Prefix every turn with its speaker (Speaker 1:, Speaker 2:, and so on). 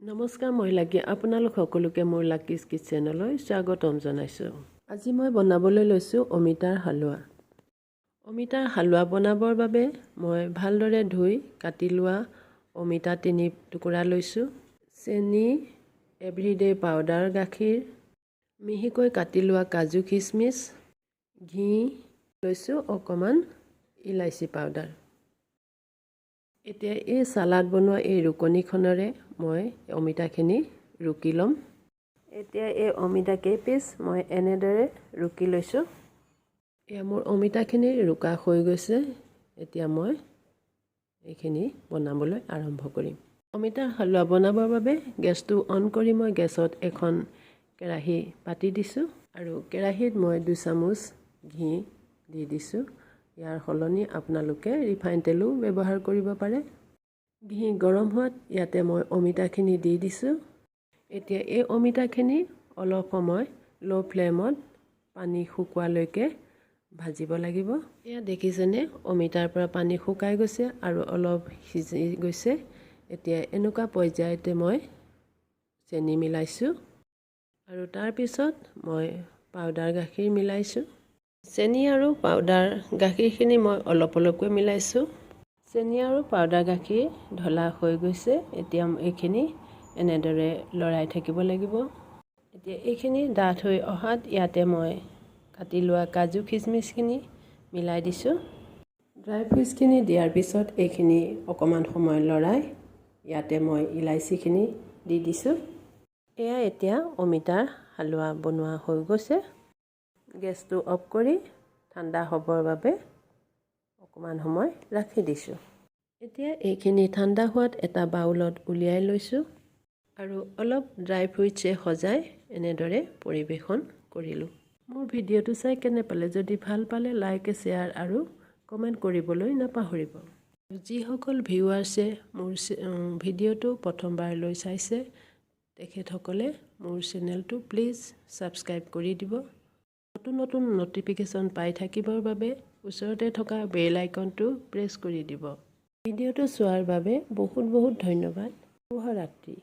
Speaker 1: নমস্কাৰ মই লাকি আপোনালোক সকলোকে মোৰ লাকিজ কিচেনলৈ স্বাগতম জনাইছোঁ। আজি মই বনাবলৈ লৈছোঁ অমিতাৰ হালুৱা। অমিতাৰ হালুৱা বনাবৰ বাবে মই ভালদৰে ধুই কাটি লোৱা অমিতা 3 টুকুৰা লৈছোঁ। চেনি, এভৰিডে পাউডাৰ গাখীৰ, মিহিকৈ কাটি লোৱা কাজু কিচমিচ, ঘি লৈছোঁ, অকণমান ইলাইচি পাউডাৰ। এতিয়া এই সালাড বনোৱা এই ৰুকনিখনেৰে মই অমিতাখিনি ৰুকি ল'ম। এতিয়া এই অমিতা কেইপিচ মই এনেদৰে ৰুকি লৈছোঁ। এয়া মোৰ অমিতাখিনি ৰুকা হৈ গৈছে। এতিয়া মই এইখিনি বনাবলৈ আৰম্ভ কৰিম। অমিতাৰ হালুৱা বনাবৰ বাবে গেছটো অন কৰি মই গেছত এখন কেৰাহী পাতি দিছোঁ আৰু কেৰাহীত মই 2 চামুচ ঘি দি দিছোঁ। ইয়াৰ সলনি আপোনালোকে ৰিফাইন তেলো ব্যৱহাৰ কৰিব পাৰে। ঘি গৰম হোৱাত ইয়াতে মই অমিতাখিনি দি দিছোঁ। এতিয়া এই অমিতাখিনি অলপ সময় ল' ফ্লেমত পানী শুকোৱালৈকে ভাজিব লাগিব। এয়া দেখিছেনে অমিতাৰ পৰা পানী শুকাই গৈছে আৰু অলপ সিজি গৈছে। এতিয়া এনেকুৱা পৰ্যায়তে মই চেনি মিলাইছোঁ আৰু তাৰপিছত মই পাউডাৰ গাখীৰ মিলাইছোঁ। চেনি আৰু পাউডাৰ গাখীৰখিনি মই অলপ অলপকৈ মিলাইছোঁ। চেনি আৰু পাউডাৰ গাখীৰ ঢলা হৈ গৈছে। এতিয়া এইখিনি এনেদৰে লৰাই থাকিব লাগিব। এতিয়া এইখিনি ডাঠ হৈ অহাত ইয়াতে মই কাটি লোৱা কাজু কিচমিচখিনি মিলাই দিছোঁ। ড্ৰাই ফ্ৰুটছখিনি দিয়াৰ পিছত এইখিনি অকণমান সময় লৰাই ইয়াতে মই ইলাইচিখিনি দি দিছোঁ। এয়া এতিয়া অমিতাৰ হালুৱা বনোৱা হৈ গৈছে। গেছটো অফ কৰি ঠাণ্ডা হ'বৰ বাবে অকণমান সময় ৰাখি দিছোঁ। এতিয়া এইখিনি ঠাণ্ডা হোৱাত এটা বাউলত উলিয়াই লৈছোঁ আৰু অলপ ড্ৰাই ফ্ৰুটছে সজাই এনেদৰে পৰিৱেশন কৰিলোঁ। মোৰ ভিডিঅ'টো চাই কেনে পালে? যদি ভাল পালে লাইক, শ্বেয়াৰ আৰু কমেণ্ট কৰিবলৈ নাপাহৰিব। যিসকল ভিউৱাৰ্ছে মোৰ ভিডিঅ'টো প্ৰথমবাৰলৈ চাইছে তেখেতসকলে মোৰ চেনেলটো প্লিজ ছাবস্ক্ৰাইব কৰি দিব। নতুন নতুন ন'টিফিকেশ্যন পাই থাকিবৰ বাবে ওচৰতে থকা বেল আইকনটো প্ৰেছ কৰি দিব। ভিডিঅ'টো চোৱাৰ বাবে বহুত বহুত ধন্যবাদ। শুভৰাত্ৰি।